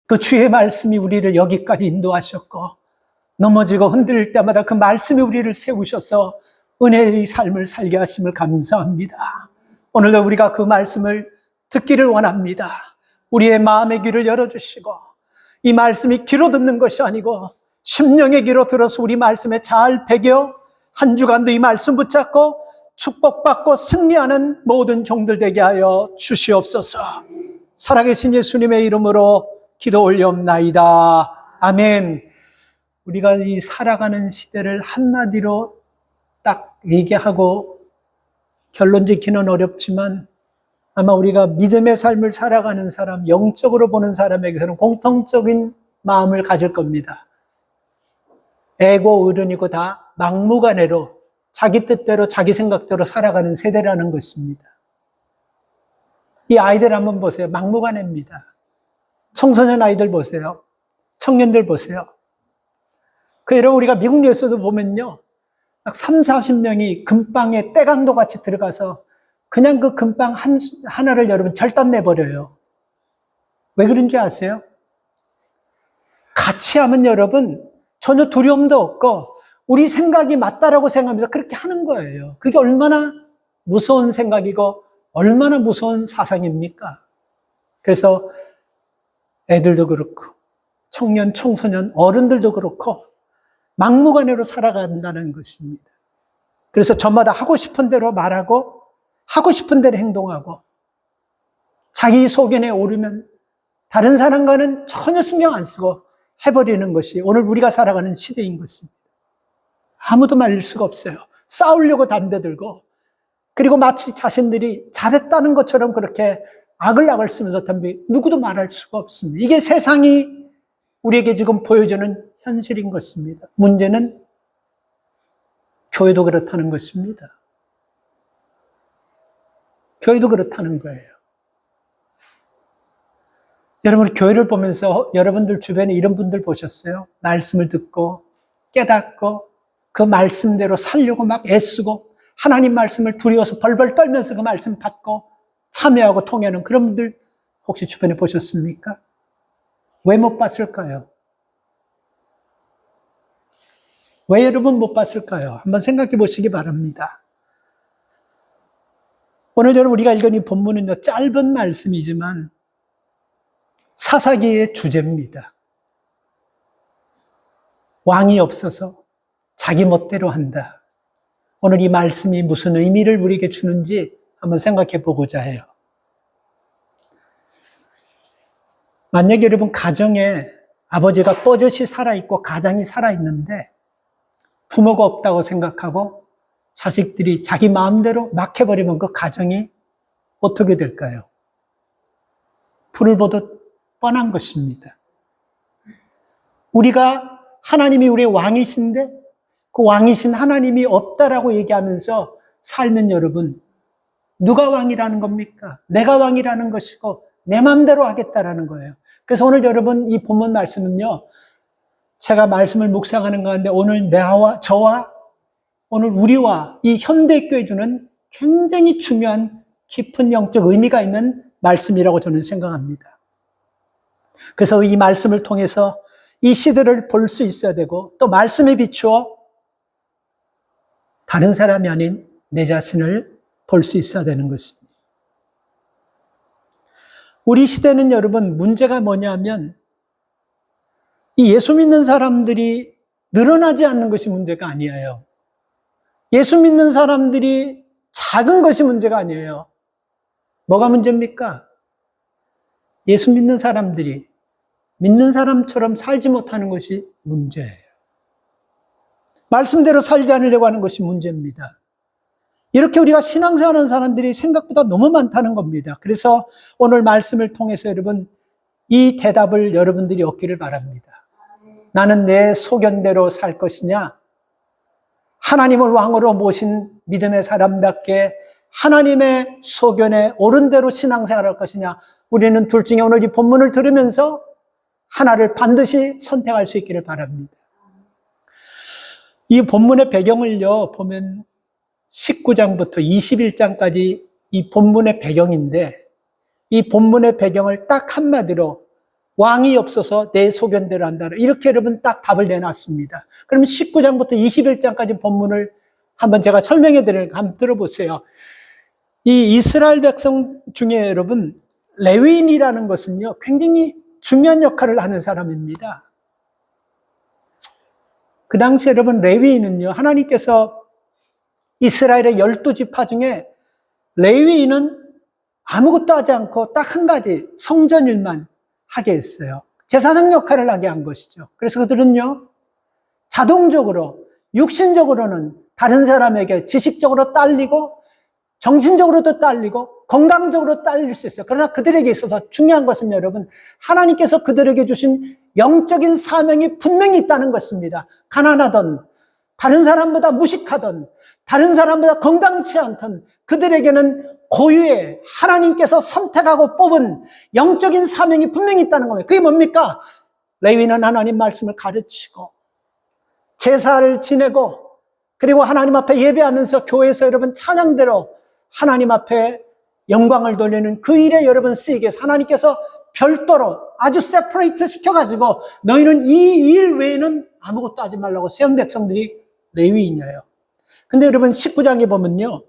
그 주의 말씀이 우리를 여기까지 인도하셨고, 넘어지고 흔들릴 때마다 그 말씀이 우리를 세우셔서 은혜의 삶을 살게 하심을 감사합니다. 오늘도 우리가 그 말씀을 듣기를 원합니다. 우리의 마음의 귀를 열어주시고, 이 말씀이 귀로 듣는 것이 아니고 심령의 귀로 들어서 우리 말씀에 잘 배겨 한 주간도 이 말씀 붙잡고 축복받고 승리하는 모든 종들 되게 하여 주시옵소서. 살아계신 예수님의 이름으로 기도 올려옵나이다. 아멘. 우리가 이 살아가는 시대를 한마디로 딱 얘기하고 결론 짓기는 어렵지만, 아마 우리가 믿음의 삶을 살아가는 사람, 영적으로 보는 사람에게서는 공통적인 마음을 가질 겁니다. 애고 어른이고 다 막무가내로 자기 뜻대로 자기 생각대로 살아가는 세대라는 것입니다. 이 아이들 한번 보세요. 막무가내입니다. 청소년 아이들 보세요. 청년들 보세요. 여러분, 우리가 미국 뉴스도 보면요, 막 3, 40명이 금방에 떼강도 같이 들어가서 그냥 그 금방 하나를 여러분 절단 내버려요. 왜 그런지 아세요? 같이 하면 여러분 전혀 두려움도 없고 우리 생각이 맞다라고 생각하면서 그렇게 하는 거예요. 그게 얼마나 무서운 생각이고 얼마나 무서운 사상입니까? 그래서 애들도 그렇고 청년, 청소년, 어른들도 그렇고 막무가내로 살아간다는 것입니다. 그래서 저마다 하고 싶은 대로 말하고 하고 싶은 대로 행동하고 자기 소견에 오르면 다른 사람과는 전혀 신경 안 쓰고 해버리는 것이 오늘 우리가 살아가는 시대인 것입니다. 아무도 말릴 수가 없어요. 싸우려고 담배 들고, 그리고 마치 자신들이 잘했다는 것처럼 그렇게 악을 쓰면서 담배, 누구도 말할 수가 없습니다. 이게 세상이 우리에게 지금 보여주는 현실인 것입니다. 문제는 교회도 그렇다는 것입니다. 교회도 그렇다는 거예요. 여러분, 교회를 보면서 여러분들 주변에 이런 분들 보셨어요? 말씀을 듣고 깨닫고 그 말씀대로 살려고 막 애쓰고 하나님 말씀을 두려워서 벌벌 떨면서 그 말씀 받고 참여하고 통하는 그런 분들 혹시 주변에 보셨습니까? 왜 못 봤을까요? 왜 여러분 못 봤을까요? 한번 생각해 보시기 바랍니다. 오늘 여러분 우리가 읽은 이 본문은요, 짧은 말씀이지만 사사기의 주제입니다. 왕이 없어서 자기 멋대로 한다. 오늘 이 말씀이 무슨 의미를 우리에게 주는지 한번 생각해 보고자 해요. 만약에 여러분 가정에 아버지가 뻗젓이 살아있고 가장이 살아있는데 부모가 없다고 생각하고 자식들이 자기 마음대로 막 해버리면 그 가정이 어떻게 될까요? 불을 보듯 뻔한 것입니다. 우리가 하나님이 우리의 왕이신데 그 왕이신 하나님이 없다라고 얘기하면서 살면 여러분, 누가 왕이라는 겁니까? 내가 왕이라는 것이고 내 마음대로 하겠다라는 거예요. 그래서 오늘 여러분 이 본문 말씀은요, 제가 말씀을 묵상하는 가운데 오늘 저와 오늘 우리와 이 현대교회 주는 굉장히 중요한 깊은 영적 의미가 있는 말씀이라고 저는 생각합니다. 그래서 이 말씀을 통해서 이 시대를 볼 수 있어야 되고 또 말씀에 비추어 다른 사람이 아닌 내 자신을 볼 수 있어야 되는 것입니다. 우리 시대는 여러분 문제가 뭐냐면 이 예수 믿는 사람들이 늘어나지 않는 것이 문제가 아니에요. 예수 믿는 사람들이 작은 것이 문제가 아니에요. 뭐가 문제입니까? 예수 믿는 사람들이 믿는 사람처럼 살지 못하는 것이 문제예요. 말씀대로 살지 않으려고 하는 것이 문제입니다. 이렇게 우리가 신앙생활하는 사람들이 생각보다 너무 많다는 겁니다. 그래서 오늘 말씀을 통해서 여러분 이 대답을 여러분들이 얻기를 바랍니다. 나는 내 소견대로 살 것이냐? 하나님을 왕으로 모신 믿음의 사람답게 하나님의 소견에 옳은 대로 신앙생활할 것이냐? 우리는 둘 중에 오늘 이 본문을 들으면서 하나를 반드시 선택할 수 있기를 바랍니다. 이 본문의 배경을요, 보면 19장부터 21장까지 이 본문의 배경인데 이 본문의 배경을 딱 한마디로 왕이 없어서 내 소견대로 한다. 이렇게 여러분 딱 답을 내놨습니다. 그러면 19장부터 21장까지 본문을 한번 제가 설명해 드릴까 한번 들어보세요. 이 이스라엘 백성 중에 여러분 레위인이라는 것은요 굉장히 중요한 역할을 하는 사람입니다. 그 당시 여러분 레위인은요 하나님께서 이스라엘의 12지파 중에 레위인은 아무것도 하지 않고 딱 한 가지 성전 일만 하게 했어요. 제사장 역할을 하게 한 것이죠. 그래서 그들은요 자동적으로 육신적으로는 다른 사람에게 지식적으로 딸리고 정신적으로도 딸리고 건강적으로 딸릴 수 있어요. 그러나 그들에게 있어서 중요한 것은 여러분 하나님께서 그들에게 주신 영적인 사명이 분명히 있다는 것입니다. 가난하던 다른 사람보다 무식하던 다른 사람보다 건강치 않던 그들에게는 고유의 하나님께서 선택하고 뽑은 영적인 사명이 분명히 있다는 겁니다. 그게 뭡니까? 레위는 하나님 말씀을 가르치고 제사를 지내고 그리고 하나님 앞에 예배하면서 교회에서 여러분 찬양대로 하나님 앞에 영광을 돌리는 그 일에 여러분 쓰이게 해서 하나님께서 별도로 아주 세퍼레이트 시켜가지고 너희는 이 일 외에는 아무것도 하지 말라고 세운 백성들이 레위인이에요. 근데 여러분 19장에 보면요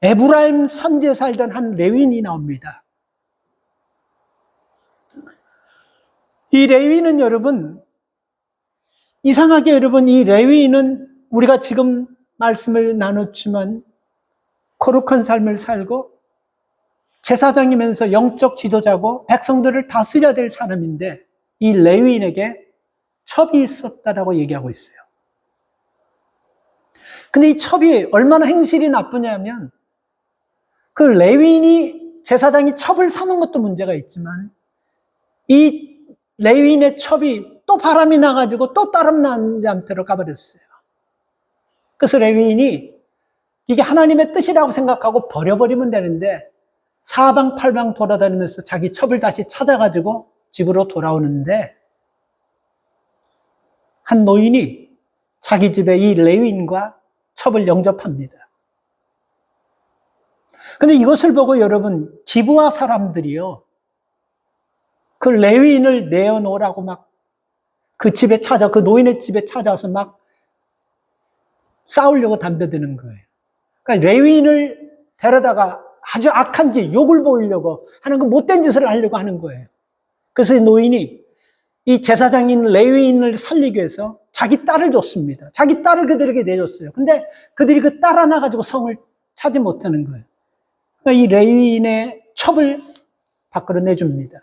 에브라임 산지에 살던 한 레위인이 나옵니다. 이 레위인은 여러분 이상하게 여러분 이 레위인은 우리가 지금 말씀을 나눴지만 거룩한 삶을 살고 제사장이면서 영적 지도자고 백성들을 다스려야 될 사람인데 이 레위인에게 첩이 있었다라고 얘기하고 있어요. 근데 이 첩이 얼마나 행실이 나쁘냐면 그 레위인이 제사장이 첩을 삼은 것도 문제가 있지만 이 레위인의 첩이 또 바람이 나가지고 또 다른 남자한테로 가버렸어요. 그래서 레위인이 이게 하나님의 뜻이라고 생각하고 버려버리면 되는데 사방팔방 돌아다니면서 자기 첩을 다시 찾아가지고 집으로 돌아오는데 한 노인이 자기 집에 이 레위인과 첩을 영접합니다. 근데 이것을 보고 여러분 기브아 사람들이요 그 레위인을 내어놓으라고 막 그 집에 그 노인의 집에 찾아와서 막 싸우려고 덤벼드는 거예요. 그러니까 레위인을 데려다가 아주 악한 짓, 욕을 보이려고 하는 그 못된 짓을 하려고 하는 거예요. 그래서 이 노인이 이 제사장인 레위인을 살리기 위해서 자기 딸을 줬습니다. 자기 딸을 그들에게 내줬어요. 근데 그들이 그 딸 하나 가지고 성을 차지 못하는 거예요. 그러니까 이 레위인의 첩을 밖으로 내줍니다.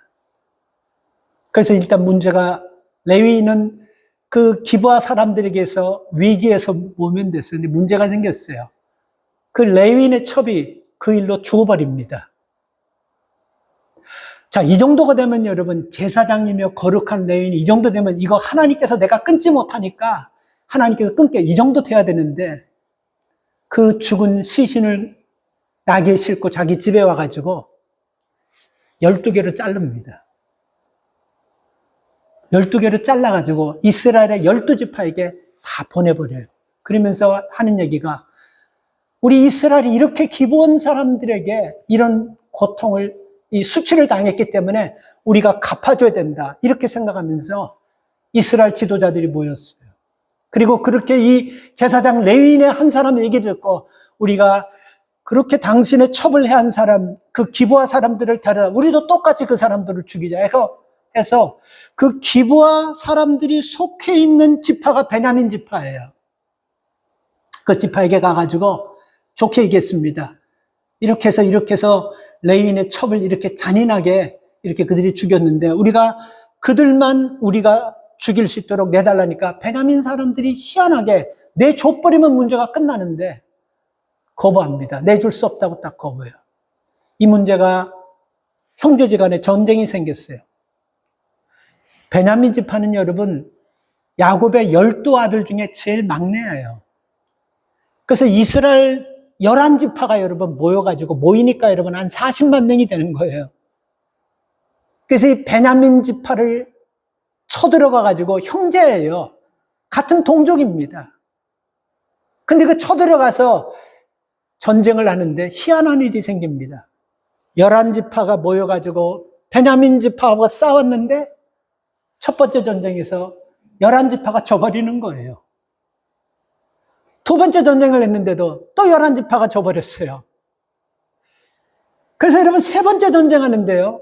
그래서 일단 문제가 레위인은 그 기브아 사람들에게서 위기에서 모면됐어요. 근데 문제가 생겼어요. 그 레위인의 첩이 그 일로 죽어버립니다. 자, 이 정도가 되면 여러분 제사장이며 거룩한 레위인 이 정도 되면 이거 하나님께서 내가 끊지 못하니까 하나님께서 끊게 이 정도 돼야 되는데 그 죽은 시신을 나귀에 싣고 자기 집에 와가지고 12개로 자릅니다. 12개로 잘라가지고 이스라엘의 12지파에게 다 보내버려요. 그러면서 하는 얘기가 우리 이스라엘이 이렇게 기브온 사람들에게 이런 고통을 이 수치를 당했기 때문에 우리가 갚아줘야 된다. 이렇게 생각하면서 이스라엘 지도자들이 모였어요. 그리고 그렇게 이 제사장 레위인의 한 사람의 얘기를 듣고 우리가 그렇게 당신의 첩을 해한 사람, 그 기브아 사람들을 데려다 우리도 똑같이 그 사람들을 죽이자 해서 그 기브아 사람들이 속해 있는 지파가 베냐민 지파예요. 그 지파에게 가가지고 좋게 얘기했습니다. 이렇게 해서 레위인의 첩을 이렇게 잔인하게 이렇게 그들이 죽였는데 우리가 그들만 우리가 죽일 수 있도록 내달라니까 베냐민 사람들이 희한하게 내줘버리면 문제가 끝나는데 거부합니다. 내줄 수 없다고 딱 거부해요. 이 문제가 형제지간에 전쟁이 생겼어요. 베냐민 지파는 여러분 야곱의 12아들 중에 제일 막내예요. 그래서 이스라엘 11지파가 여러분 모이니까 여러분 한 40만 명이 되는 거예요. 그래서 이 베냐민 지파를 쳐들어가 가지고 형제예요. 같은 동족입니다. 근데 그 쳐들어가서 전쟁을 하는데 희한한 일이 생깁니다. 11지파가 모여가지고 베냐민 지파와 싸웠는데 첫 번째 전쟁에서 11지파가 져버리는 거예요. 두 번째 전쟁을 했는데도 또 11지파가 져버렸어요. 그래서 여러분 세 번째 전쟁하는데요.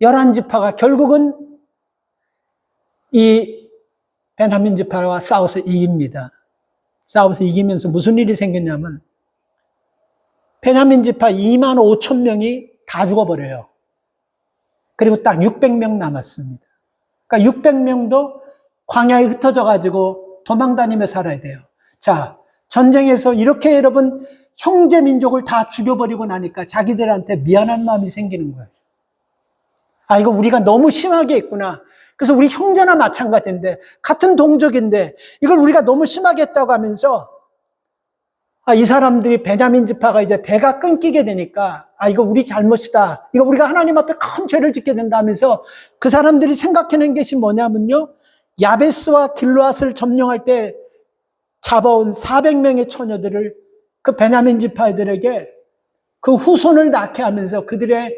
11지파가 결국은 이 베냐민 지파와 싸워서 이깁니다. 싸워서 이기면서 무슨 일이 생겼냐면 베냐민 지파 2만 5천 명이 다 죽어버려요. 그리고 딱 600명 남았습니다. 그러니까 600명도 광야에 흩어져 가지고 도망다니며 살아야 돼요. 자, 전쟁에서 이렇게 여러분 형제 민족을 다 죽여버리고 나니까 자기들한테 미안한 마음이 생기는 거예요. 아, 이거 우리가 너무 심하게 했구나. 그래서 우리 형제나 마찬가지인데, 같은 동족인데, 이걸 우리가 너무 심하게 했다고 하면서, 아, 이 사람들이 베냐민 지파가 이제 대가 끊기게 되니까, 아, 이거 우리 잘못이다. 이거 우리가 하나님 앞에 큰 죄를 짓게 된다 하면서 그 사람들이 생각해낸 것이 뭐냐면요. 야베스와 길르앗을 점령할 때 잡아온 400명의 처녀들을 그 베냐민 지파들에게 그 후손을 낳게 하면서 그들의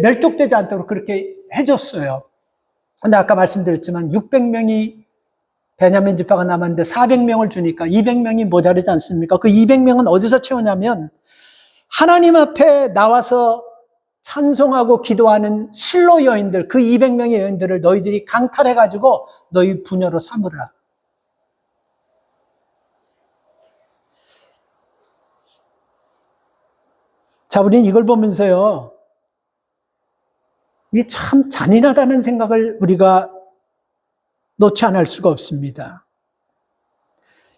멸족되지 않도록 그렇게 해줬어요. 근데 아까 말씀드렸지만 600명이 베냐민 지파가 남았는데 400명을 주니까 200명이 모자르지 않습니까? 그 200명은 어디서 채우냐면 하나님 앞에 나와서 찬송하고 기도하는 실로 여인들, 그 200명의 여인들을 너희들이 강탈해가지고 너희 부녀로 삼으라. 자, 우리는 이걸 보면서요, 이게 참 잔인하다는 생각을 우리가 놓지 않을 수가 없습니다.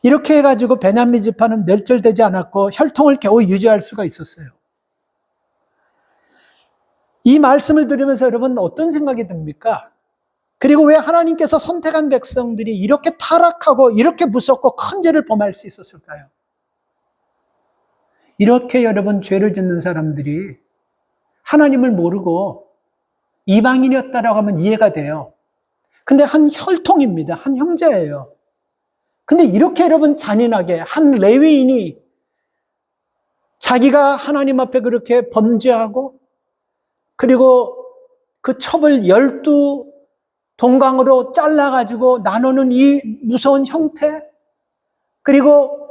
이렇게 해가지고 베냐민 지파는 멸절되지 않았고 혈통을 겨우 유지할 수가 있었어요. 이 말씀을 들으면서 여러분 어떤 생각이 듭니까? 그리고 왜 하나님께서 선택한 백성들이 이렇게 타락하고 이렇게 무섭고 큰 죄를 범할 수 있었을까요? 이렇게 여러분 죄를 짓는 사람들이 하나님을 모르고 이방인이었다라고 하면 이해가 돼요. 근데 한 혈통입니다. 한 형제예요. 근데 이렇게 여러분 잔인하게 한 레위인이 자기가 하나님 앞에 그렇게 범죄하고 그리고 그 첩을 12동강으로 잘라가지고 나누는 이 무서운 형태, 그리고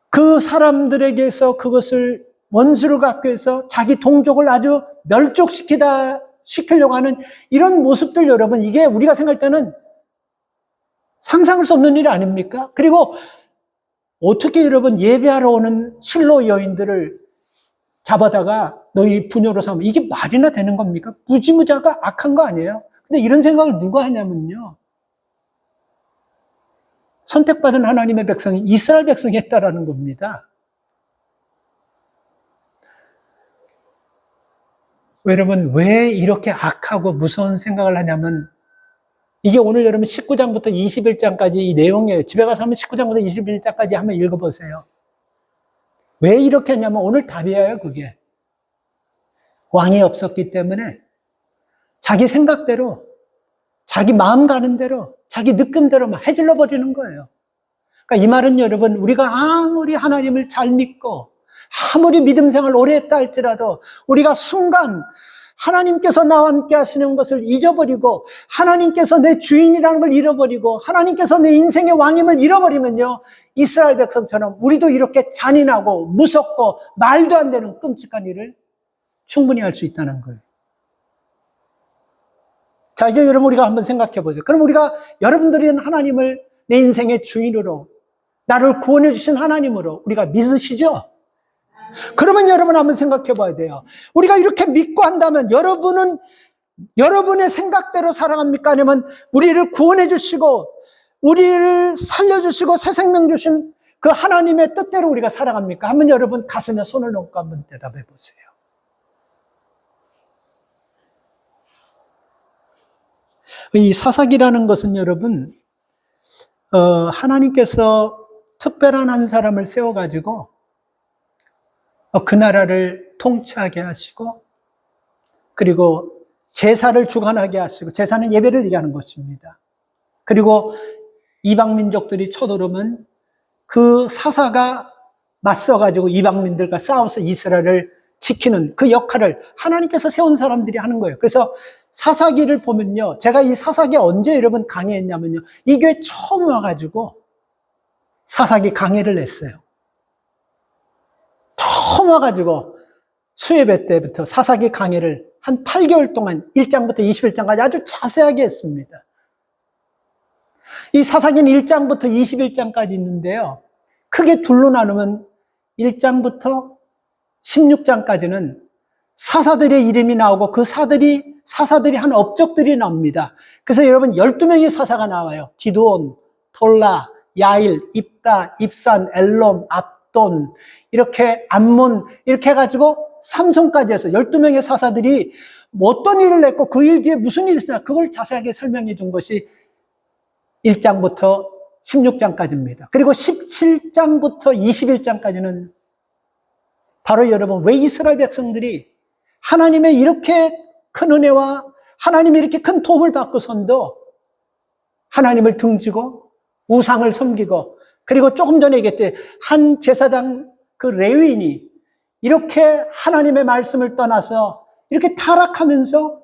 그 사람들에게서 그것을 원수를 갖고 해서 자기 동족을 아주 시키려고 하는 이런 모습들 여러분, 이게 우리가 생각할 때는 상상할 수 없는 일 아닙니까? 그리고 어떻게 여러분 예배하러 오는 실로 여인들을 잡아다가 너희 부녀로 삼아, 이게 말이나 되는 겁니까? 무지무지하고 악한 거 아니에요? 근데 이런 생각을 누가 하냐면요, 선택받은 하나님의 백성이 이스라엘 백성이 했다라는 겁니다. 여러분 왜 이렇게 악하고 무서운 생각을 하냐면, 이게 오늘 여러분 19장부터 21장까지 이 내용이에요. 집에 가서 한번 19장부터 21장까지 한번 읽어보세요. 왜 이렇게 했냐면 오늘 답이에요. 그게 왕이 없었기 때문에 자기 생각대로, 자기 마음 가는 대로, 자기 느낌대로 막 해질러 버리는 거예요. 그러니까 이 말은 여러분, 우리가 아무리 하나님을 잘 믿고 아무리 믿음 생활 오래 했다 할지라도 우리가 순간 하나님께서 나와 함께 하시는 것을 잊어버리고 하나님께서 내 주인이라는 걸 잃어버리고 하나님께서 내 인생의 왕임을 잃어버리면요, 이스라엘 백성처럼 우리도 이렇게 잔인하고 무섭고 말도 안 되는 끔찍한 일을 충분히 할 수 있다는 거예요. 자, 이제 여러분 우리가 한번 생각해 보세요. 그럼 우리가, 여러분들은 하나님을 내 인생의 주인으로, 나를 구원해 주신 하나님으로 우리가 믿으시죠? 그러면 여러분 한번 생각해 봐야 돼요. 우리가 이렇게 믿고 한다면 여러분은 여러분의 생각대로 살아갑니까? 아니면 우리를 구원해 주시고 우리를 살려주시고 새 생명 주신 그 하나님의 뜻대로 우리가 살아갑니까? 한번 여러분 가슴에 손을 얹고 한번 대답해 보세요. 이 사사기라는 것은 여러분, 하나님께서 특별한 한 사람을 세워가지고 그 나라를 통치하게 하시고, 그리고 제사를 주관하게 하시고, 제사는 예배를 얘기하는 것입니다. 그리고 이방민족들이 쳐들어오면 그 사사가 맞서가지고 이방민들과 싸워서 이스라엘을 지키는 그 역할을 하나님께서 세운 사람들이 하는 거예요. 그래서 사사기를 보면요, 제가 이 사사기 언제 여러분 강의했냐면요, 이 교회 처음 와가지고 사사기 강의를 했어요. 처음 와가지고 수예배 때부터 사사기 강의를 한 8개월 동안 1장부터 21장까지 아주 자세하게 했습니다. 이 사사기는 1장부터 21장까지 있는데요, 크게 둘로 나누면 1장부터 16장까지는 사사들의 이름이 나오고 그 사사들이 한 업적들이 나옵니다. 그래서 여러분 12명의 사사가 나와요. 기드온, 돌라, 야일, 입다, 입산, 엘롬, 압돈, 이렇게 암몬, 이렇게 해가지고 삼손까지 해서 12명의 사사들이 어떤 일을 했고 그 일 뒤에 무슨 일이 있었나, 그걸 자세하게 설명해 준 것이 1장부터 16장까지입니다. 그리고 17장부터 21장까지는 바로 여러분, 왜 이스라엘 백성들이 하나님의 이렇게 큰 은혜와 하나님의 이렇게 큰 도움을 받고선도 하나님을 등지고 우상을 섬기고, 그리고 조금 전에 얘기했듯이 한 제사장 그 레위인이 이렇게 하나님의 말씀을 떠나서 이렇게 타락하면서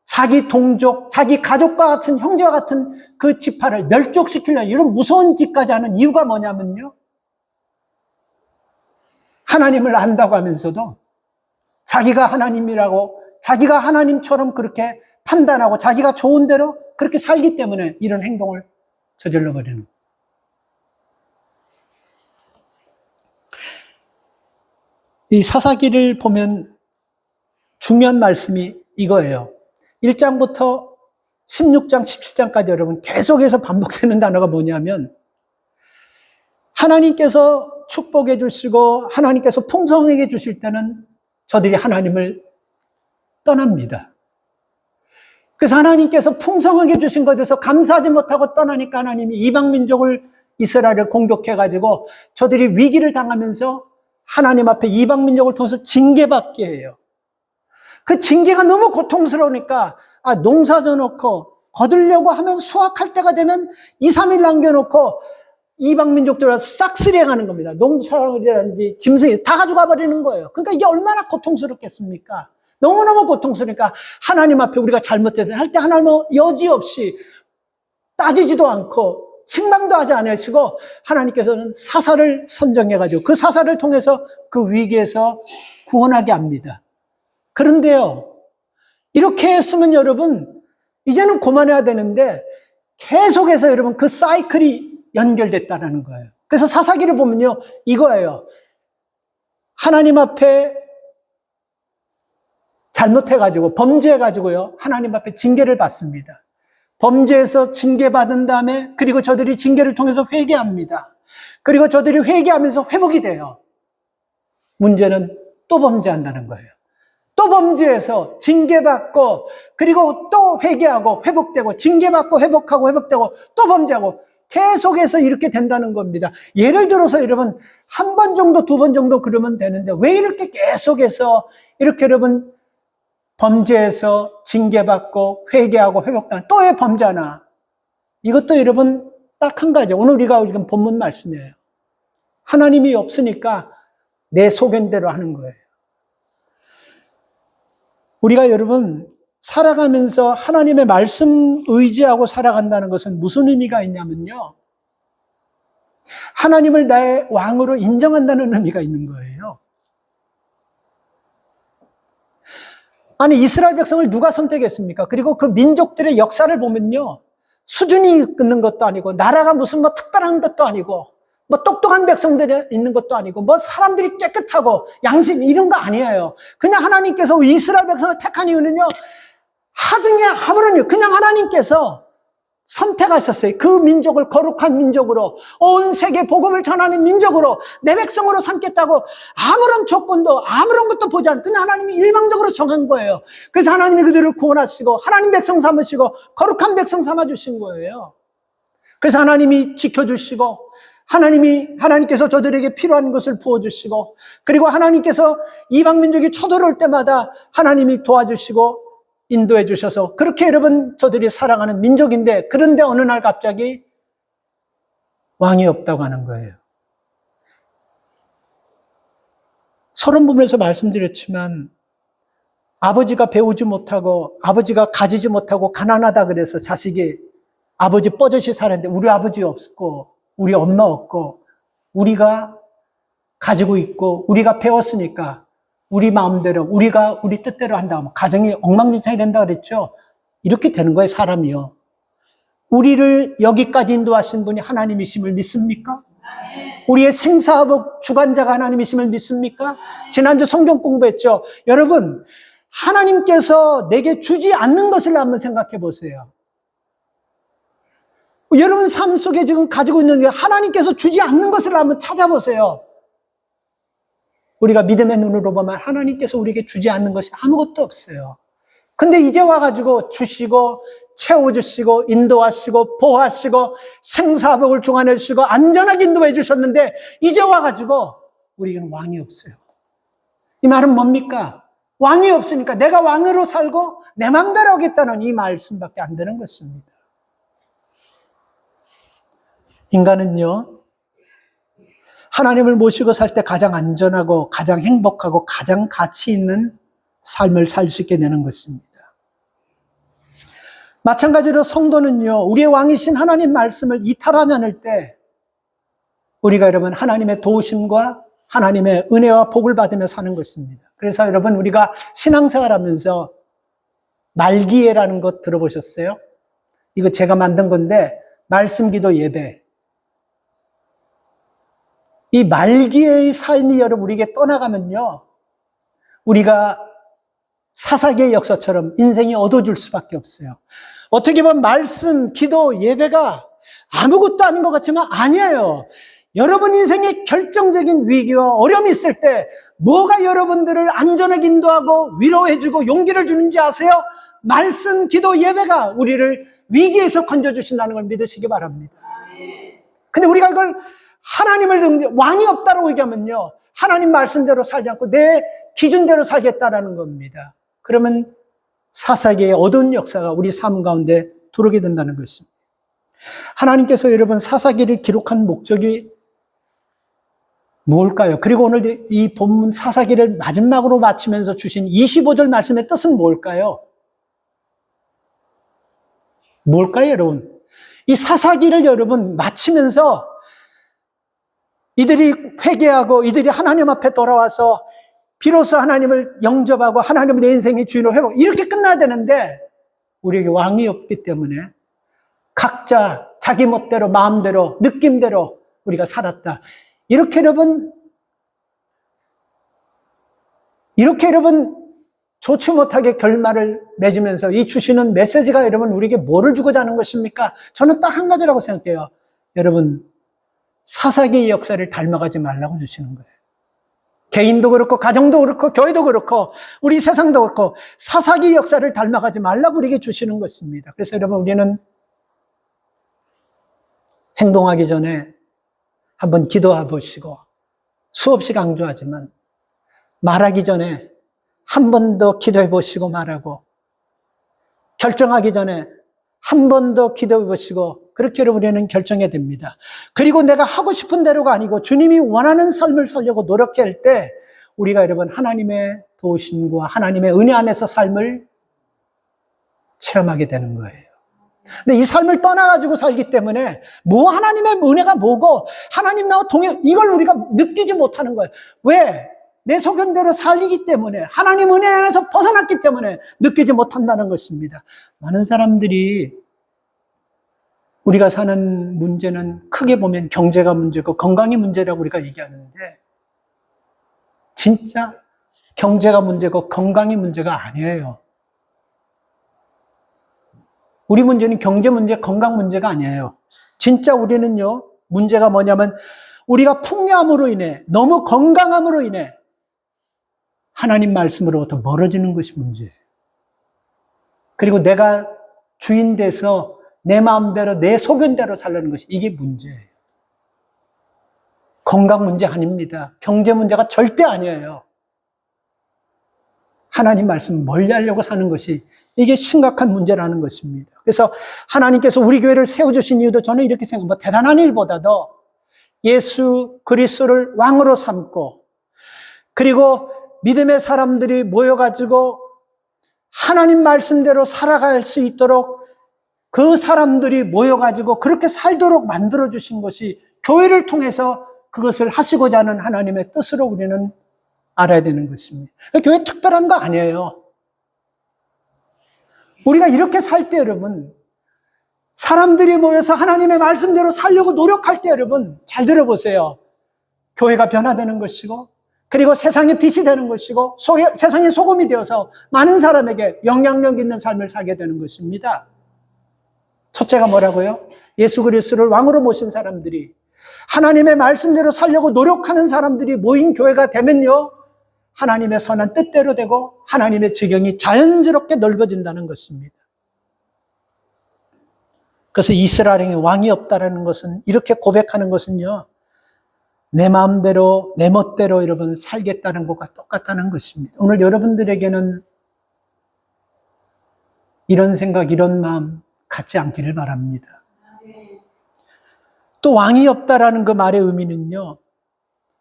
자기 동족, 자기 가족과 같은, 형제와 같은 그 지파를 멸족시키려는 이런 무서운 짓까지 하는 이유가 뭐냐면요, 하나님을 안다고 하면서도 자기가 하나님이라고, 자기가 하나님처럼 그렇게 판단하고 자기가 좋은 대로 그렇게 살기 때문에 이런 행동을 저질러 버리는. 이 사사기를 보면 중요한 말씀이 이거예요. 1장부터 16장, 17장까지 여러분 계속해서 반복되는 단어가 뭐냐면, 하나님께서 축복해 주시고 하나님께서 풍성하게 주실 때는 저들이 하나님을 떠납니다. 그래서 하나님께서 풍성하게 주신 것에 대해서 감사하지 못하고 떠나니까 하나님이 이방 민족을, 이스라엘을 공격해가지고 저들이 위기를 당하면서 하나님 앞에 이방 민족을 통해서 징계받게 해요. 그 징계가 너무 고통스러우니까 농사 져놓고 거두려고 하면 수확할 때가 되면 2, 3일 남겨놓고 이방 민족들과 싹쓸이해가는 겁니다. 농사라든지 짐승이 다 가져가 버리는 거예요. 그러니까 이게 얼마나 고통스럽겠습니까? 너무너무 고통스러우니까 하나님 앞에 우리가 잘못했을 할 때 하나님은 여지없이 따지지도 않고 책망도 하지 않으시고 하나님께서는 사사를 선정해가지고 그 사사를 통해서 그 위기에서 구원하게 합니다. 그런데요, 이렇게 했으면 여러분 이제는 그만해야 되는데 계속해서 여러분 그 사이클이 연결됐다는 거예요. 그래서 사사기를 보면요, 이거예요. 하나님 앞에 잘못해가지고 범죄해가지고요, 하나님 앞에 징계를 받습니다. 범죄해서 징계받은 다음에 그리고 저들이 징계를 통해서 회개합니다. 그리고 저들이 회개하면서 회복이 돼요. 문제는 또 범죄한다는 거예요. 또 범죄해서 징계받고 그리고 또 회개하고 회복되고 징계받고 회복하고 회복되고 또 범죄하고 계속해서 이렇게 된다는 겁니다. 예를 들어서 여러분 한 번 정도, 두 번 정도 그러면 되는데 왜 이렇게 계속해서 이렇게 여러분 범죄해서 징계받고 회개하고 회복하는, 또 왜 범죄하나? 이것도 여러분 딱 한 가지, 오늘 우리가 읽은 본문 말씀이에요. 하나님이 없으니까 내 소견대로 하는 거예요. 우리가 여러분 살아가면서 하나님의 말씀 의지하고 살아간다는 것은 무슨 의미가 있냐면요, 하나님을 나의 왕으로 인정한다는 의미가 있는 거예요. 아니, 이스라엘 백성을 누가 선택했습니까? 그리고 그 민족들의 역사를 보면요, 수준이 있는 것도 아니고 나라가 무슨 뭐 특별한 것도 아니고 뭐 똑똑한 백성들이 있는 것도 아니고 뭐 사람들이 깨끗하고 양심 이런 거 아니에요. 그냥 하나님께서 이스라엘 백성을 택한 이유는요, 하등에 아무런 그냥 하나님께서 선택하셨어요. 그 민족을 거룩한 민족으로, 온 세계 복음을 전하는 민족으로 내 백성으로 삼겠다고 아무런 조건도 아무런 것도 보지 않고 그냥 하나님이 일방적으로 정한 거예요. 그래서 하나님이 그들을 구원하시고 하나님 백성 삼으시고 거룩한 백성 삼아주신 거예요. 그래서 하나님이 지켜주시고 하나님께서 저들에게 필요한 것을 부어주시고, 그리고 하나님께서 이방 민족이 쳐들어올 때마다 하나님이 도와주시고 인도해 주셔서 그렇게 여러분 저들이 사랑하는 민족인데, 그런데 어느 날 갑자기 왕이 없다고 하는 거예요. 서론 부분에서 말씀드렸지만 아버지가 배우지 못하고 아버지가 가지지 못하고 가난하다 그래서 자식이 아버지 뻗어시 살았는데 우리 아버지 없고 우리 엄마 없고 우리가 가지고 있고 우리가 배웠으니까 우리 마음대로 우리가 우리 뜻대로 한다면 가정이 엉망진창이 된다 그랬죠. 이렇게 되는 거예요, 사람이요. 우리를 여기까지 인도하신 분이 하나님이심을 믿습니까? 우리의 생사복 주관자가 하나님이심을 믿습니까? 지난주 성경 공부했죠. 여러분, 하나님께서 내게 주지 않는 것을 한번 생각해 보세요. 여러분 삶 속에 지금 가지고 있는 게 하나님께서 주지 않는 것을 한번 찾아보세요. 우리가 믿음의 눈으로 보면 하나님께서 우리에게 주지 않는 것이 아무것도 없어요. 근데 이제 와가지고 주시고 채워주시고 인도하시고 보호하시고 생사복을 중환해 주시고 안전하게 인도해 주셨는데 이제 와가지고 우리에게는 왕이 없어요. 이 말은 뭡니까? 왕이 없으니까 내가 왕으로 살고 내 마음대로 하겠다는 이 말씀밖에 안 되는 것입니다. 인간은요, 하나님을 모시고 살 때 가장 안전하고 가장 행복하고 가장 가치 있는 삶을 살 수 있게 되는 것입니다. 마찬가지로 성도는요, 우리의 왕이신 하나님 말씀을 이탈하지 않을 때 우리가 여러분 하나님의 도우심과 하나님의 은혜와 복을 받으며 사는 것입니다. 그래서 여러분 우리가 신앙생활하면서 말기예라는 것 들어보셨어요? 이거 제가 만든 건데 말씀기도 예배. 이 말기의 삶이 여러분 우리에게 떠나가면요, 우리가 사사기의 역사처럼 인생이 어두워질 수밖에 없어요. 어떻게 보면 말씀, 기도, 예배가 아무것도 아닌 것 같지만 아니에요. 여러분 인생에 결정적인 위기와 어려움이 있을 때 뭐가 여러분들을 안전하게 인도하고 위로해주고 용기를 주는지 아세요? 말씀, 기도, 예배가 우리를 위기에서 건져주신다는 걸 믿으시기 바랍니다. 근데 우리가 이걸 하나님을 왕이 없다라고 얘기하면요, 하나님 말씀대로 살지 않고 내 기준대로 살겠다라는 겁니다. 그러면 사사기의 어두운 역사가 우리 삶 가운데 들어오게 된다는 것입니다. 하나님께서 여러분 사사기를 기록한 목적이 뭘까요? 그리고 오늘 이 본문 사사기를 마지막으로 마치면서 주신 25절 말씀의 뜻은 뭘까요? 뭘까요, 여러분? 이 사사기를 여러분 마치면서 이들이 회개하고 이들이 하나님 앞에 돌아와서 비로소 하나님을 영접하고 하나님을 내 인생의 주인으로 회복, 이렇게 끝나야 되는데 우리에게 왕이 없기 때문에 각자 자기 멋대로 마음대로 느낌대로 우리가 살았다. 이렇게 여러분 좋지 못하게 결말을 맺으면서 이 주시는 메시지가 여러분 우리에게 뭐를 주고자 하는 것입니까? 저는 딱 한 가지라고 생각해요. 여러분 사사기의 역사를 닮아가지 말라고 주시는 거예요. 개인도 그렇고 가정도 그렇고 교회도 그렇고 우리 세상도 그렇고 사사기의 역사를 닮아가지 말라고 우리에게 주시는 것입니다. 그래서 여러분 우리는 행동하기 전에 한번 기도해 보시고, 수없이 강조하지만 말하기 전에 한 번 더 기도해 보시고 말하고, 결정하기 전에 한 번 더 기도해 보시고, 그렇게 우리는 결정해야 됩니다. 그리고 내가 하고 싶은 대로가 아니고 주님이 원하는 삶을 살려고 노력할 때 우리가 여러분 하나님의 도우심과 하나님의 은혜 안에서 삶을 체험하게 되는 거예요. 근데 이 삶을 떠나가지고 살기 때문에 뭐 하나님의 은혜가 뭐고 하나님 나와 동행, 이걸 우리가 느끼지 못하는 거예요. 왜? 내 소견대로 살리기 때문에, 하나님 은혜 안에서 벗어났기 때문에 느끼지 못한다는 것입니다. 많은 사람들이 우리가 사는 문제는 크게 보면 경제가 문제고 건강이 문제라고 우리가 얘기하는데, 진짜 경제가 문제고 건강이 문제가 아니에요. 우리 문제는 경제 문제, 건강 문제가 아니에요. 진짜 우리는요, 문제가 뭐냐면 우리가 풍요함으로 인해, 너무 건강함으로 인해 하나님 말씀으로부터 멀어지는 것이 문제예요. 그리고 내가 주인 돼서 내 마음대로 내 소견대로 살려는 것이, 이게 문제예요. 건강 문제 아닙니다. 경제 문제가 절대 아니에요. 하나님 말씀 멀리하려고 사는 것이, 이게 심각한 문제라는 것입니다. 그래서 하나님께서 우리 교회를 세워주신 이유도 저는 이렇게 생각합니다. 대단한 일보다도 예수 그리스도를 왕으로 삼고 그리고 믿음의 사람들이 모여가지고 하나님 말씀대로 살아갈 수 있도록 그 사람들이 모여가지고 그렇게 살도록 만들어주신 것이 교회를 통해서 그것을 하시고자 하는 하나님의 뜻으로 우리는 알아야 되는 것입니다. 교회 특별한 거 아니에요. 우리가 이렇게 살 때 여러분, 사람들이 모여서 하나님의 말씀대로 살려고 노력할 때 여러분, 잘 들어보세요. 교회가 변화되는 것이고, 그리고 세상의 빛이 되는 것이고, 세상의 소금이 되어서 많은 사람에게 영향력 있는 삶을 살게 되는 것입니다. 첫째가 뭐라고요? 예수 그리스도를 왕으로 모신 사람들이, 하나님의 말씀대로 살려고 노력하는 사람들이 모인 교회가 되면요, 하나님의 선한 뜻대로 되고 하나님의 지경이 자연스럽게 넓어진다는 것입니다. 그래서 이스라엘에 왕이 없다라는 것은, 이렇게 고백하는 것은요, 내 마음대로 내 멋대로 여러분 살겠다는 것과 똑같다는 것입니다. 오늘 여러분들에게는 이런 생각, 이런 마음 갖지 않기를 바랍니다. 또 왕이 없다라는 그 말의 의미는요,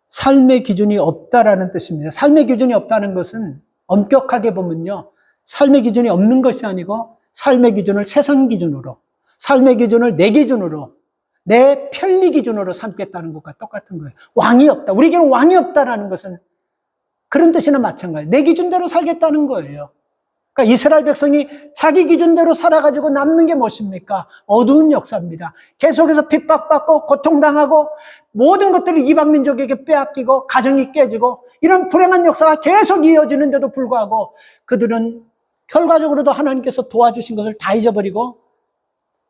삶의 기준이 없다라는 뜻입니다. 삶의 기준이 없다는 것은 엄격하게 보면요, 삶의 기준이 없는 것이 아니고 삶의 기준을 세상 기준으로, 삶의 기준을 내 기준으로, 내 편리 기준으로 삼겠다는 것과 똑같은 거예요. 왕이 없다. 우리에게는 왕이 없다라는 것은 그런 뜻이나 마찬가지예요. 내 기준대로 살겠다는 거예요. 그러니까 이스라엘 백성이 자기 기준대로 살아가지고 남는 게 무엇입니까? 어두운 역사입니다. 계속해서 핍박받고 고통당하고 모든 것들을 이방 민족에게 빼앗기고 가정이 깨지고 이런 불행한 역사가 계속 이어지는데도 불구하고 그들은 결과적으로도 하나님께서 도와주신 것을 다 잊어버리고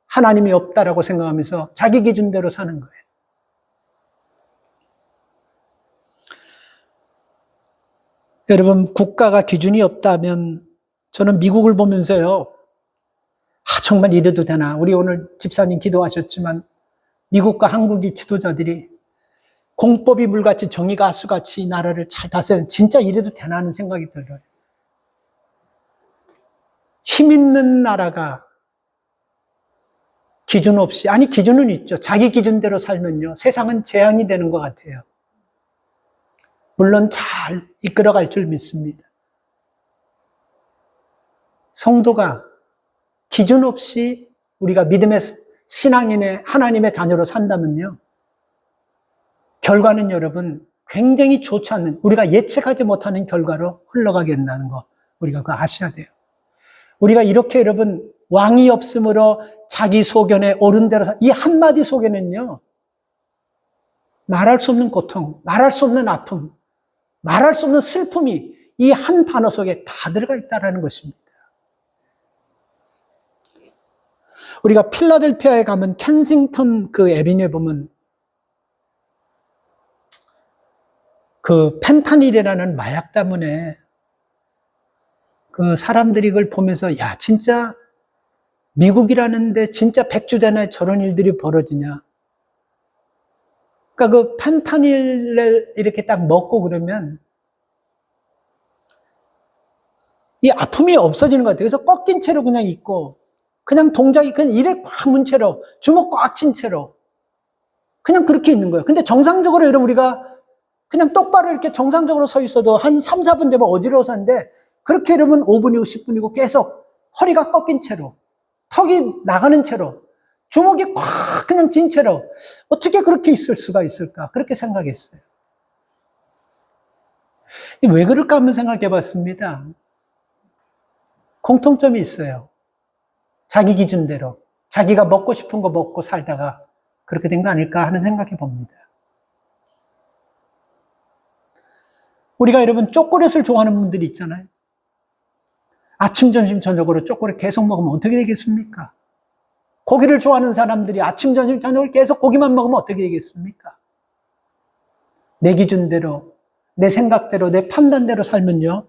하나님이 없다라고 생각하면서 자기 기준대로 사는 거예요. 여러분, 국가가 기준이 없다면 저는 미국을 보면서요, 정말 이래도 되나. 우리 오늘 집사님 기도하셨지만 미국과 한국의 지도자들이 공법이 물같이 정의가 하수같이 이 나라를 잘 다스리는, 진짜 이래도 되나 하는 생각이 들어요. 힘 있는 나라가 기준 없이, 아니 기준은 있죠. 자기 기준대로 살면요, 세상은 재앙이 되는 것 같아요. 물론 잘 이끌어갈 줄 믿습니다. 성도가 기준 없이 우리가 믿음의 신앙인의 하나님의 자녀로 산다면요, 결과는 여러분 굉장히 좋지 않는, 우리가 예측하지 못하는 결과로 흘러가게 된다는 거 우리가 그거 아셔야 돼요. 우리가 이렇게 여러분 왕이 없으므로 자기 소견에 옳은 대로 이 한마디 속에는요, 말할 수 없는 고통, 말할 수 없는 아픔, 말할 수 없는 슬픔이 이 한 단어 속에 다 들어가 있다는 것입니다. 우리가 필라델피아에 가면 켄싱턴 그 애비뉴에 보면 그 펜타닐이라는 마약 때문에 그 사람들이 그걸 보면서, 야, 진짜 미국이라는데 진짜 백주대나 저런 일들이 벌어지냐. 그러니까 그 펜타닐을 이렇게 딱 먹고 그러면 이 아픔이 없어지는 것 같아요. 그래서 꺾인 채로 그냥 있고, 그냥 동작이 그냥 이를 꽉 문 채로, 주먹 꽉 친 채로 그냥 그렇게 있는 거예요. 근데 정상적으로 여러분 우리가 그냥 똑바로 이렇게 정상적으로 서 있어도 한 3, 4분 되면 어지러워서 하는데, 그렇게 이러면 5분이고 10분이고 계속 허리가 꺾인 채로, 턱이 나가는 채로, 주먹이 꽉 그냥 진 채로 어떻게 그렇게 있을 수가 있을까? 그렇게 생각했어요. 왜 그럴까 한번 생각해 봤습니다. 공통점이 있어요. 자기 기준대로 자기가 먹고 싶은 거 먹고 살다가 그렇게 된 거 아닐까 하는 생각해 봅니다. 우리가 여러분 초콜릿을 좋아하는 분들이 있잖아요. 아침, 점심, 저녁으로 초콜릿 계속 먹으면 어떻게 되겠습니까? 고기를 좋아하는 사람들이 아침, 점심, 저녁을 계속 고기만 먹으면 어떻게 되겠습니까? 내 기준대로, 내 생각대로, 내 판단대로 살면요,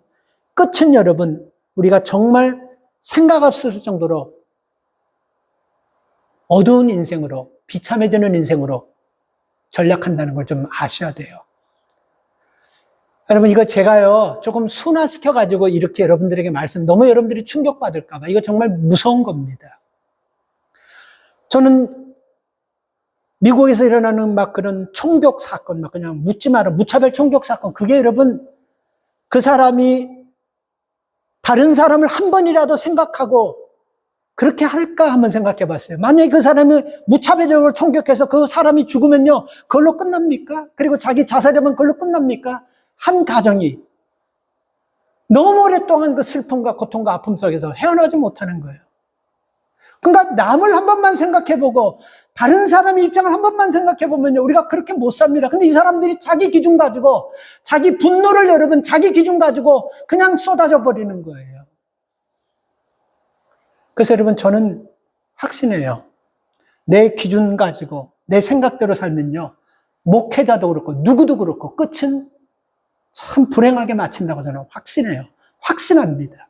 끝은 여러분, 우리가 정말 생각 없을 정도로 어두운 인생으로, 비참해지는 인생으로 전락한다는 걸 좀 아셔야 돼요. 여러분, 이거 제가요, 조금 순화시켜가지고 이렇게 여러분들에게 너무 여러분들이 충격받을까봐, 이거 정말 무서운 겁니다. 저는 미국에서 일어나는 막 그런 총격 사건, 막 그냥 묻지 마라, 무차별 총격 사건, 그게 여러분 그 사람이 다른 사람을 한 번이라도 생각하고 그렇게 할까 한번 생각해 봤어요. 만약에 그 사람이 무차별적으로 총격해서 그 사람이 죽으면요, 그걸로 끝납니까? 그리고 자기 자살하면 그걸로 끝납니까? 한 가정이 너무 오랫동안 그 슬픔과 고통과 아픔 속에서 헤어나지 못하는 거예요. 그러니까 남을 한 번만 생각해보고 다른 사람의 입장을 한 번만 생각해보면요, 우리가 그렇게 못 삽니다. 근데 이 사람들이 자기 기준 가지고, 자기 분노를 여러분 자기 기준 가지고 그냥 쏟아져 버리는 거예요. 그래서 여러분, 저는 확신해요. 내 기준 가지고 내 생각대로 살면요, 목회자도 그렇고 누구도 그렇고 끝은 참 불행하게 마친다고 저는 확신해요. 확신합니다.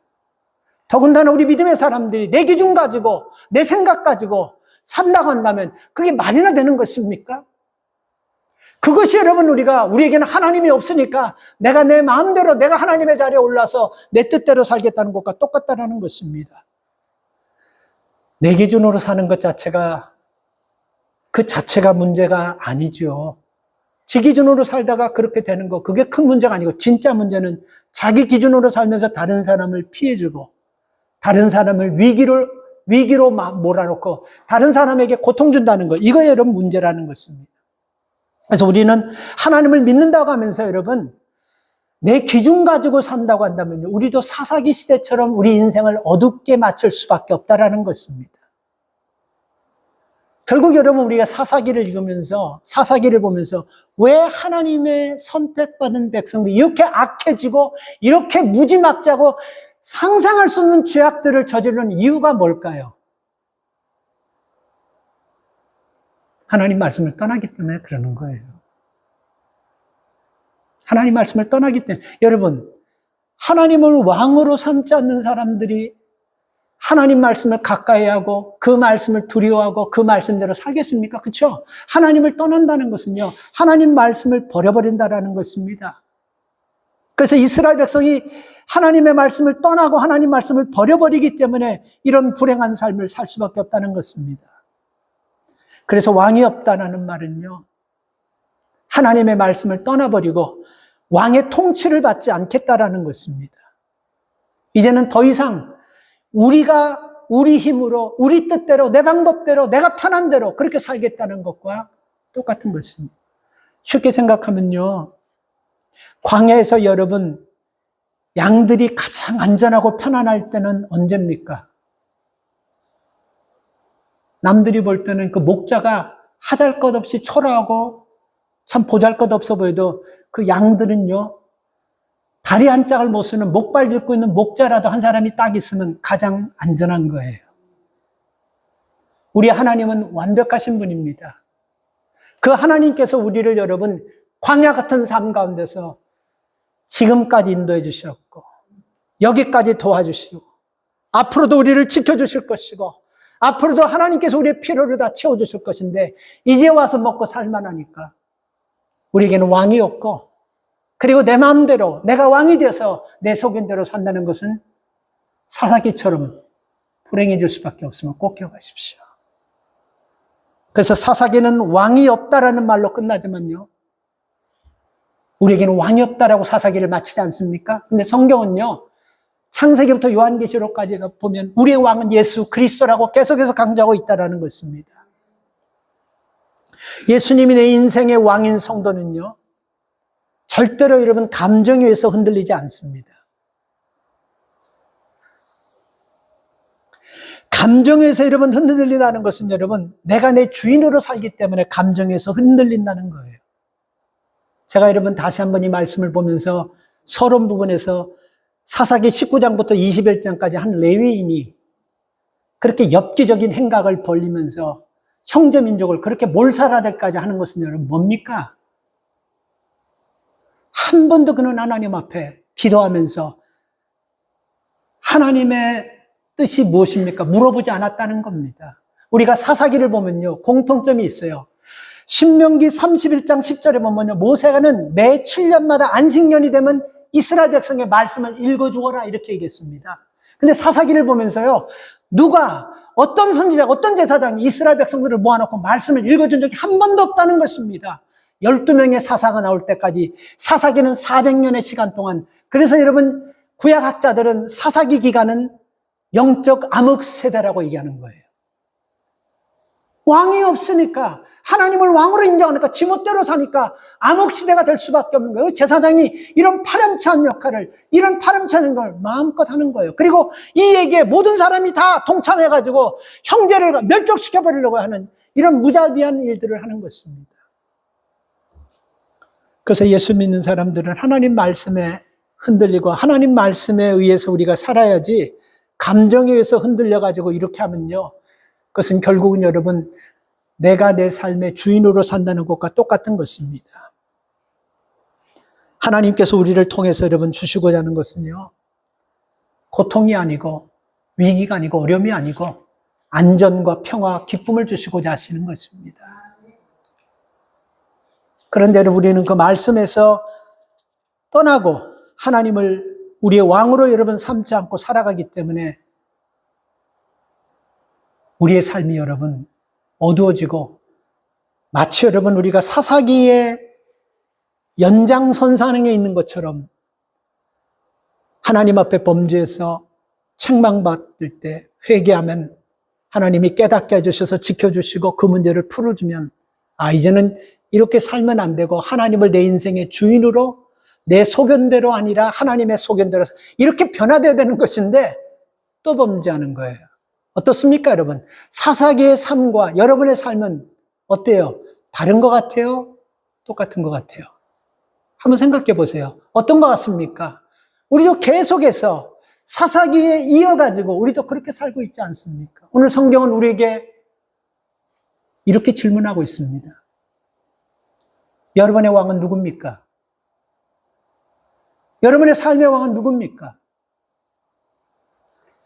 더군다나 우리 믿음의 사람들이 내 기준 가지고 내 생각 가지고 산다고 한다면 그게 말이나 되는 것입니까? 그것이 여러분, 우리에게는 하나님이 없으니까 내가 내 마음대로 내가 하나님의 자리에 올라서 내 뜻대로 살겠다는 것과 똑같다는 것입니다. 내 기준으로 사는 것 자체가 그 자체가 문제가 아니죠. 지 기준으로 살다가 그렇게 되는 거, 그게 큰 문제가 아니고 진짜 문제는 자기 기준으로 살면서 다른 사람을 피해주고 다른 사람을 위기로 몰아놓고 다른 사람에게 고통 준다는 거, 이거 여러분 문제라는 것입니다. 그래서 우리는 하나님을 믿는다고 하면서 여러분 내 기준 가지고 산다고 한다면요, 우리도 사사기 시대처럼 우리 인생을 어둡게 맞출 수밖에 없다라는 것입니다. 결국 여러분, 우리가 사사기를 읽으면서, 사사기를 보면서 왜 하나님의 선택받은 백성들이 이렇게 악해지고 이렇게 무지막지하고 상상할 수 없는 죄악들을 저지르는 이유가 뭘까요? 하나님 말씀을 떠나기 때문에 그러는 거예요. 하나님 말씀을 떠나기 때문에. 여러분, 하나님을 왕으로 삼지 않는 사람들이 하나님 말씀을 가까이 하고 그 말씀을 두려워하고 그 말씀대로 살겠습니까? 그렇죠? 하나님을 떠난다는 것은요, 하나님 말씀을 버려버린다는 것입니다. 그래서 이스라엘 백성이 하나님의 말씀을 떠나고 하나님 말씀을 버려버리기 때문에 이런 불행한 삶을 살 수밖에 없다는 것입니다. 그래서 왕이 없다는 말은요, 하나님의 말씀을 떠나버리고 왕의 통치를 받지 않겠다라는 것입니다. 이제는 더 이상 우리가 우리 힘으로, 우리 뜻대로, 내 방법대로, 내가 편한 대로 그렇게 살겠다는 것과 똑같은 것입니다. 쉽게 생각하면요, 광야에서 여러분, 양들이 가장 안전하고 편안할 때는 언제입니까? 남들이 볼 때는 그 목자가 하잘것없이 초라하고 참 보잘것없어 보여도 그 양들은요, 다리 한 짝을 못 쓰는 목발 짚고 있는 목자라도 한 사람이 딱 있으면 가장 안전한 거예요. 우리 하나님은 완벽하신 분입니다. 그 하나님께서 우리를 여러분 광야 같은 삶 가운데서 지금까지 인도해 주셨고 여기까지 도와주시고 앞으로도 우리를 지켜주실 것이고 앞으로도 하나님께서 우리의 필요를 다 채워주실 것인데 이제 와서 먹고 살만하니까 우리에게는 왕이 없고 그리고 내 마음대로 내가 왕이 돼서 내 속인대로 산다는 것은 사사기처럼 불행해질 수밖에 없음을 꼭 기억하십시오. 그래서 사사기는 왕이 없다라는 말로 끝나지만요, 우리에게는 왕이 없다라고 사사기를 마치지 않습니까? 근데 성경은요, 창세기부터 요한계시록까지 보면 우리의 왕은 예수 그리스도라고 계속해서 강조하고 있다는 것입니다. 예수님이 내 인생의 왕인 성도는요, 절대로 여러분 감정에 의해서 흔들리지 않습니다. 감정에서 여러분 흔들린다는 것은 여러분 내가 내 주인으로 살기 때문에 감정에서 흔들린다는 거예요. 제가 여러분 다시 한번 이 말씀을 보면서 서론 부분에서 사사기 19장부터 21장까지 한 레위인이 그렇게 엽기적인 행각을 벌리면서 형제민족을 그렇게 몰살하기까지 하는 것은 여러분 뭡니까? 한 번도 그는 하나님 앞에 기도하면서 하나님의 뜻이 무엇입니까? 물어보지 않았다는 겁니다. 우리가 사사기를 보면요, 공통점이 있어요. 신명기 31장 10절에 보면요, 모세가는 매 7년마다 안식년이 되면 이스라엘 백성의 말씀을 읽어주어라 이렇게 얘기했습니다. 근데 사사기를 보면서요, 누가 어떤 선지자가 어떤 제사장이 이스라엘 백성들을 모아놓고 말씀을 읽어준 적이 한 번도 없다는 것입니다. 12명의 사사가 나올 때까지 사사기는 400년의 시간 동안 그래서 여러분, 구약학자들은 사사기 기간은 영적 암흑 세대라고 얘기하는 거예요. 왕이 없으니까, 하나님을 왕으로 인정하니까, 지멋대로 사니까 암흑 시대가 될 수밖에 없는 거예요. 제사장이 이런 파렴치한 역할을, 이런 파렴치한 걸 마음껏 하는 거예요. 그리고 이 얘기에 모든 사람이 다 동참해가지고 형제를 멸족시켜버리려고 하는 이런 무자비한 일들을 하는 것입니다. 그래서 예수 믿는 사람들은 하나님 말씀에 흔들리고 하나님 말씀에 의해서 우리가 살아야지, 감정에 의해서 흔들려가지고 이렇게 하면요, 그것은 결국은 여러분, 내가 내 삶의 주인으로 산다는 것과 똑같은 것입니다. 하나님께서 우리를 통해서 여러분 주시고자 하는 것은요, 고통이 아니고 위기가 아니고 어려움이 아니고 안전과 평화, 기쁨을 주시고자 하시는 것입니다. 그런데 우리는 그 말씀에서 떠나고 하나님을 우리의 왕으로 여러분 삼지 않고 살아가기 때문에 우리의 삶이 여러분 어두워지고, 마치 여러분 우리가 사사기의 연장선상에 있는 것처럼 하나님 앞에 범죄해서 책망받을 때 회개하면 하나님이 깨닫게 해주셔서 지켜주시고 그 문제를 풀어주면, 이제는 이렇게 살면 안 되고 하나님을 내 인생의 주인으로, 내 소견대로 아니라 하나님의 소견대로 이렇게 변화되어야 되는 것인데 또 범죄하는 거예요. 어떻습니까, 여러분? 사사기의 삶과 여러분의 삶은 어때요? 다른 것 같아요? 똑같은 것 같아요? 한번 생각해 보세요. 어떤 것 같습니까? 우리도 계속해서 사사기에 이어가지고 우리도 그렇게 살고 있지 않습니까? 오늘 성경은 우리에게 이렇게 질문하고 있습니다. 여러분의 왕은 누굽니까? 여러분의 삶의 왕은 누굽니까?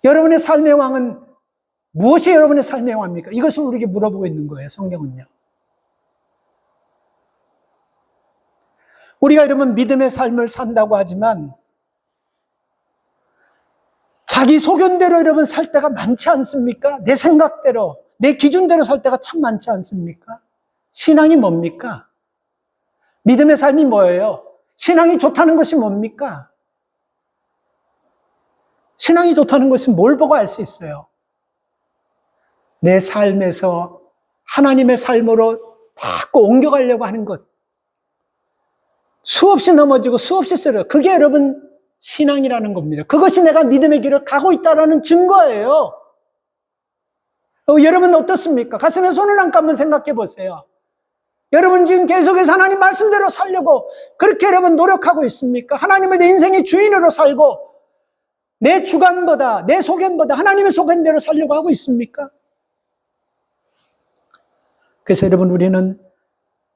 여러분의 삶의 왕은 무엇이 여러분의 삶의 왕입니까? 이것을 우리에게 물어보고 있는 거예요, 성경은요. 우리가 여러분 믿음의 삶을 산다고 하지만 자기 소견대로 여러분 살 때가 많지 않습니까? 내 생각대로, 내 기준대로 살 때가 참 많지 않습니까? 신앙이 뭡니까? 믿음의 삶이 뭐예요? 신앙이 좋다는 것이 뭡니까? 신앙이 좋다는 것은 뭘 보고 알 수 있어요? 내 삶에서 하나님의 삶으로 자꾸 옮겨가려고 하는 것. 수없이 넘어지고 수없이 쓰려. 그게 여러분 신앙이라는 겁니다. 그것이 내가 믿음의 길을 가고 있다는 증거예요. 여러분 어떻습니까? 가슴에 손을 한 번 생각해 보세요. 여러분 지금 계속해서 하나님 말씀대로 살려고 그렇게 여러분 노력하고 있습니까? 하나님을 내 인생의 주인으로 살고 내 주관보다, 내 소견보다 하나님의 소견대로 살려고 하고 있습니까? 그래서 여러분 우리는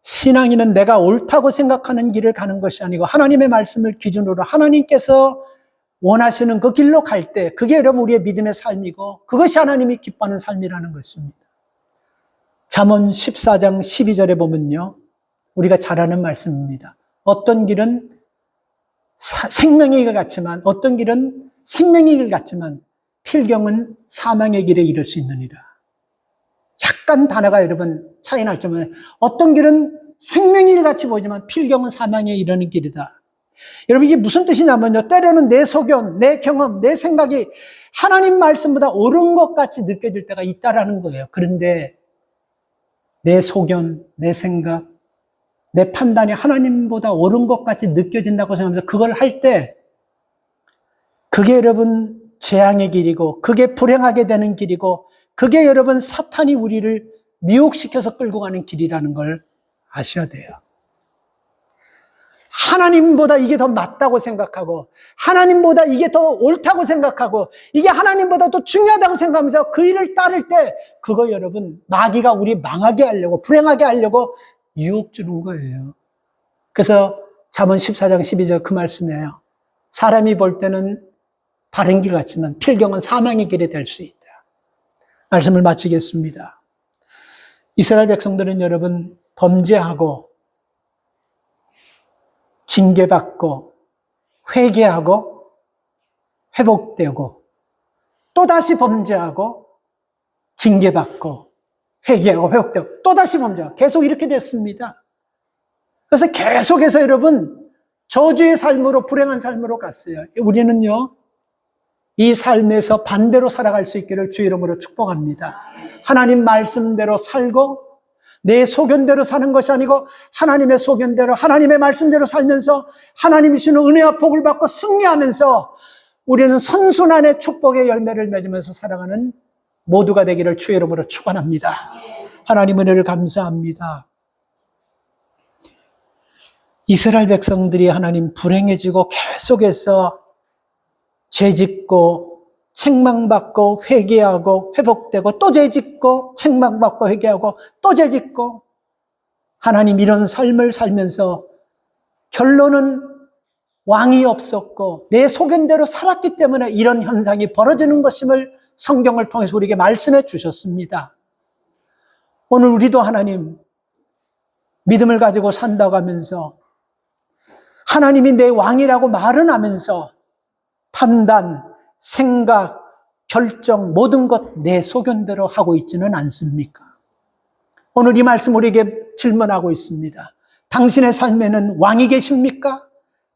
신앙인은 내가 옳다고 생각하는 길을 가는 것이 아니고 하나님의 말씀을 기준으로 하나님께서 원하시는 그 길로 갈 때 그게 여러분 우리의 믿음의 삶이고 그것이 하나님이 기뻐하는 삶이라는 것입니다. 잠언 14장 12절에 보면요, 우리가 잘 아는 말씀입니다. 어떤 길은 생명의 길 같지만, 어떤 길은 생명의 길 같지만 필경은 사망의 길에 이를 수 있느니라. 약간 단어가 여러분 차이 날 점은, 어떤 길은 생명의 길 같이 보이지만 필경은 사망에 이르는 길이다. 여러분 이게 무슨 뜻이냐면요, 때로는 내 소견, 내 경험, 내 생각이 하나님 말씀보다 옳은 것 같이 느껴질 때가 있다라는 거예요. 그런데 내 소견, 내 생각, 내 판단이 하나님보다 옳은 것 같이 느껴진다고 생각하면서 그걸 할 때 그게 여러분 재앙의 길이고 그게 불행하게 되는 길이고 그게 여러분 사탄이 우리를 미혹시켜서 끌고 가는 길이라는 걸 아셔야 돼요. 하나님보다 이게 더 맞다고 생각하고 하나님보다 이게 더 옳다고 생각하고 이게 하나님보다 더 중요하다고 생각하면서 그 일을 따를 때 그거 여러분 마귀가 우리 망하게 하려고 불행하게 하려고 유혹 주는 거예요. 그래서 잠언 14장 12절 그 말씀이에요. 사람이 볼 때는 바른 길 같지만 필경은 사망의 길이 될 수 있다. 말씀을 마치겠습니다. 이스라엘 백성들은 여러분 범죄하고 징계받고 회개하고 회복되고 또다시 범죄하고 징계받고 회개하고 회복되고 또다시 범죄하고 계속 이렇게 됐습니다. 그래서 계속해서 여러분 저주의 삶으로, 불행한 삶으로 갔어요. 우리는요, 이 삶에서 반대로 살아갈 수 있기를 주의 이름으로 축복합니다. 하나님 말씀대로 살고 내 소견대로 사는 것이 아니고 하나님의 소견대로, 하나님의 말씀대로 살면서 하나님이 주시는 은혜와 복을 받고 승리하면서 우리는 선순환의 축복의 열매를 맺으면서 살아가는 모두가 되기를 주의 이름으로 축원합니다. 하나님 은혜를 감사합니다. 이스라엘 백성들이 하나님 불행해지고 계속해서 죄짓고 책망받고 회개하고 회복되고 또 죄짓고 책망받고 회개하고 또 죄짓고, 하나님 이런 삶을 살면서 결론은 왕이 없었고 내 소견대로 살았기 때문에 이런 현상이 벌어지는 것임을 성경을 통해서 우리에게 말씀해 주셨습니다. 오늘 우리도 하나님 믿음을 가지고 산다고 하면서 하나님이 내 왕이라고 말은 하면서 판단, 생각, 결정, 모든 것 내 소견대로 하고 있지는 않습니까? 오늘 이 말씀 우리에게 질문하고 있습니다. 당신의 삶에는 왕이 계십니까?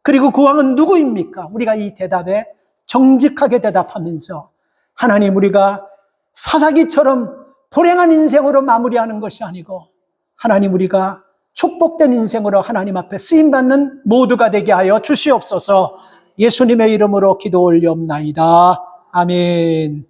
그리고 그 왕은 누구입니까? 우리가 이 대답에 정직하게 대답하면서 하나님, 우리가 사사기처럼 불행한 인생으로 마무리하는 것이 아니고 하나님, 우리가 축복된 인생으로 하나님 앞에 쓰임받는 모두가 되게 하여 주시옵소서. 예수님의 이름으로 기도 올리옵나이다. 아멘.